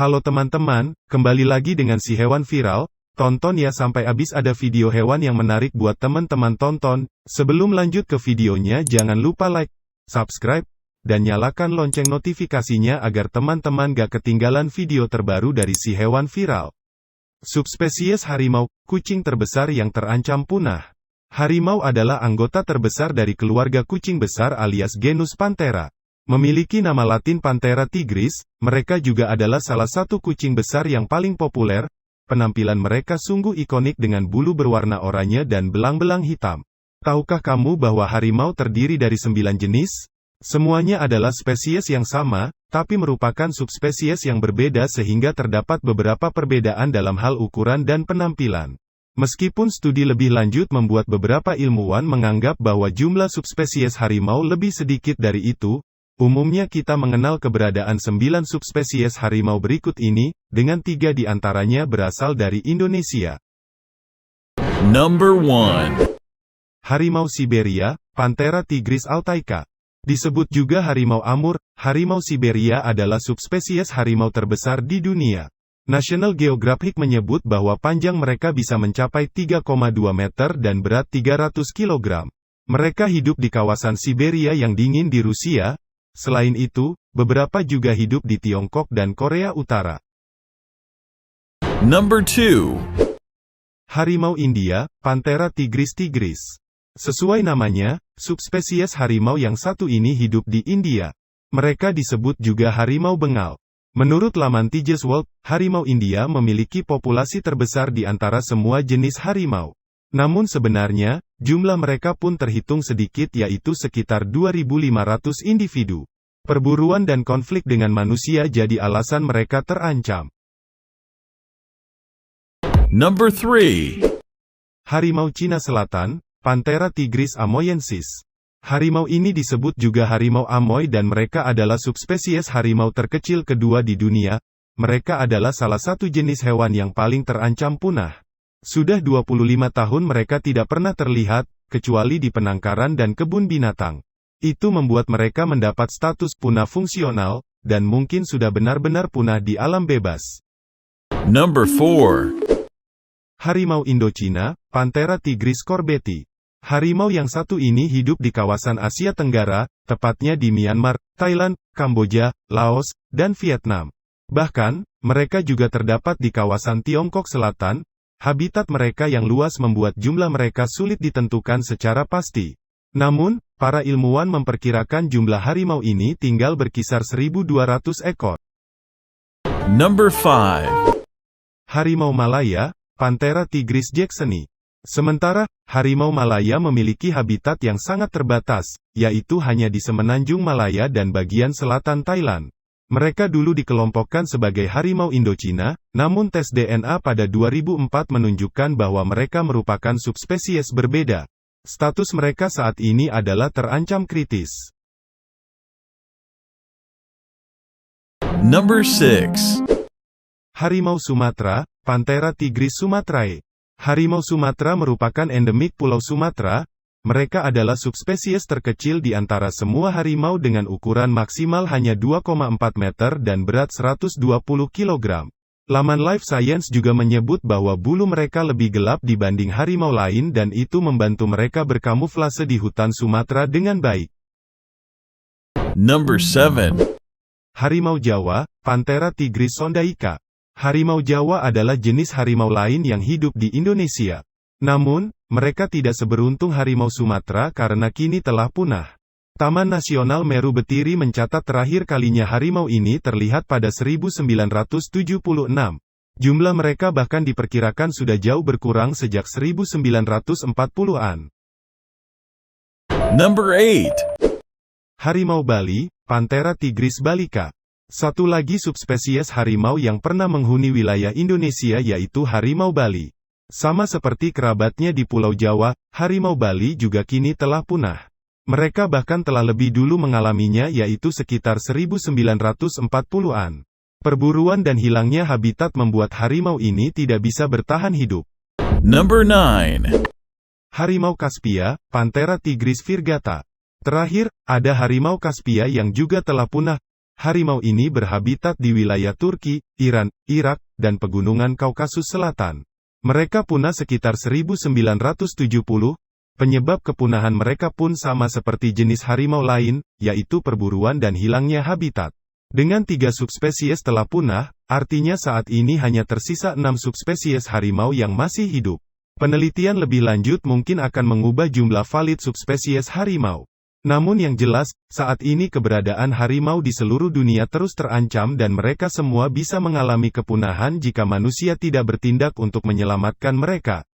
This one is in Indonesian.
Halo teman-teman, kembali lagi dengan si hewan viral. Tonton ya sampai habis, ada video hewan yang menarik buat teman-teman tonton. Sebelum lanjut ke videonya, jangan lupa like, subscribe, dan nyalakan lonceng notifikasinya agar teman-teman gak ketinggalan video terbaru dari si hewan viral. Subspesies harimau, kucing terbesar yang terancam punah. Harimau adalah anggota terbesar dari keluarga kucing besar alias genus Panthera. Memiliki nama latin Panthera tigris, mereka juga adalah salah satu kucing besar yang paling populer. Penampilan mereka sungguh ikonik dengan bulu berwarna oranye dan belang-belang hitam. Tahukah kamu bahwa harimau terdiri dari 9 jenis? Semuanya adalah spesies yang sama, tapi merupakan subspesies yang berbeda sehingga terdapat beberapa perbedaan dalam hal ukuran dan penampilan. Meskipun studi lebih lanjut membuat beberapa ilmuwan menganggap bahwa jumlah subspesies harimau lebih sedikit dari itu, umumnya kita mengenal keberadaan 9 subspesies harimau berikut ini, dengan 3 di antaranya berasal dari Indonesia. Number 1. Harimau Siberia, Panthera tigris altaica. Disebut juga harimau Amur, harimau Siberia adalah subspesies harimau terbesar di dunia. National Geographic menyebut bahwa panjang mereka bisa mencapai 3,2 meter dan berat 300 kg. Mereka hidup di kawasan Siberia yang dingin di Rusia. Selain itu, beberapa juga hidup di Tiongkok dan Korea Utara. Number 2. Harimau India, Panthera tigris tigris. Sesuai namanya, subspesies harimau yang satu ini hidup di India. Mereka disebut juga harimau bengal. Menurut laman Tiges World, harimau India memiliki populasi terbesar di antara semua jenis harimau. Namun sebenarnya, jumlah mereka pun terhitung sedikit, yaitu sekitar 2.500 individu. Perburuan dan konflik dengan manusia jadi alasan mereka terancam. Number 3. Harimau Cina Selatan, Panthera tigris amoyensis. Harimau ini disebut juga harimau Amoy dan mereka adalah subspesies harimau terkecil kedua di dunia. Mereka adalah salah satu jenis hewan yang paling terancam punah. Sudah 25 tahun mereka tidak pernah terlihat, kecuali di penangkaran dan kebun binatang. Itu membuat mereka mendapat status punah fungsional, dan mungkin sudah benar-benar punah di alam bebas. Number 4. Harimau Indochina, Panthera tigris corbeti. Harimau yang satu ini hidup di kawasan Asia Tenggara, tepatnya di Myanmar, Thailand, Kamboja, Laos, dan Vietnam. Bahkan, mereka juga terdapat di kawasan Tiongkok Selatan. Habitat mereka yang luas membuat jumlah mereka sulit ditentukan secara pasti. Namun, para ilmuwan memperkirakan jumlah harimau ini tinggal berkisar 1.200 ekor. Number 5. Harimau Malaya, Panthera tigris jacksoni. Sementara, harimau Malaya memiliki habitat yang sangat terbatas, yaitu hanya di semenanjung Malaya dan bagian selatan Thailand. Mereka dulu dikelompokkan sebagai harimau Indochina, namun tes DNA pada 2004 menunjukkan bahwa mereka merupakan subspesies berbeda. Status mereka saat ini adalah terancam kritis. Number 6. Harimau Sumatera, Panthera tigris sumatrae. Harimau Sumatera merupakan endemik Pulau Sumatera. Mereka adalah subspesies terkecil di antara semua harimau dengan ukuran maksimal hanya 2,4 meter dan berat 120 kg. Laman Life Science juga menyebut bahwa bulu mereka lebih gelap dibanding harimau lain dan itu membantu mereka berkamuflase di hutan Sumatera dengan baik. Number 7. Harimau Jawa, Panthera tigris sondaica. Harimau Jawa adalah jenis harimau lain yang hidup di Indonesia. Namun, mereka tidak seberuntung harimau Sumatera karena kini telah punah. Taman Nasional Meru Betiri mencatat terakhir kalinya harimau ini terlihat pada 1976. Jumlah mereka bahkan diperkirakan sudah jauh berkurang sejak 1940-an. Number 8. Harimau Bali, Panthera tigris balicca. Satu lagi subspesies harimau yang pernah menghuni wilayah Indonesia yaitu harimau Bali. Sama seperti kerabatnya di Pulau Jawa, harimau Bali juga kini telah punah. Mereka bahkan telah lebih dulu mengalaminya yaitu sekitar 1940-an. Perburuan dan hilangnya habitat membuat harimau ini tidak bisa bertahan hidup. Number 9. Harimau Kaspia, Panthera tigris virgata. Terakhir, ada harimau Kaspia yang juga telah punah. Harimau ini berhabitat di wilayah Turki, Iran, Irak, dan pegunungan Kaukasus Selatan. Mereka punah sekitar 1970. Penyebab kepunahan mereka pun sama seperti jenis harimau lain, yaitu perburuan dan hilangnya habitat. Dengan 3 subspesies telah punah, artinya saat ini hanya tersisa 6 subspesies harimau yang masih hidup. Penelitian lebih lanjut mungkin akan mengubah jumlah valid subspesies harimau. Namun yang jelas, saat ini keberadaan harimau di seluruh dunia terus terancam dan mereka semua bisa mengalami kepunahan jika manusia tidak bertindak untuk menyelamatkan mereka.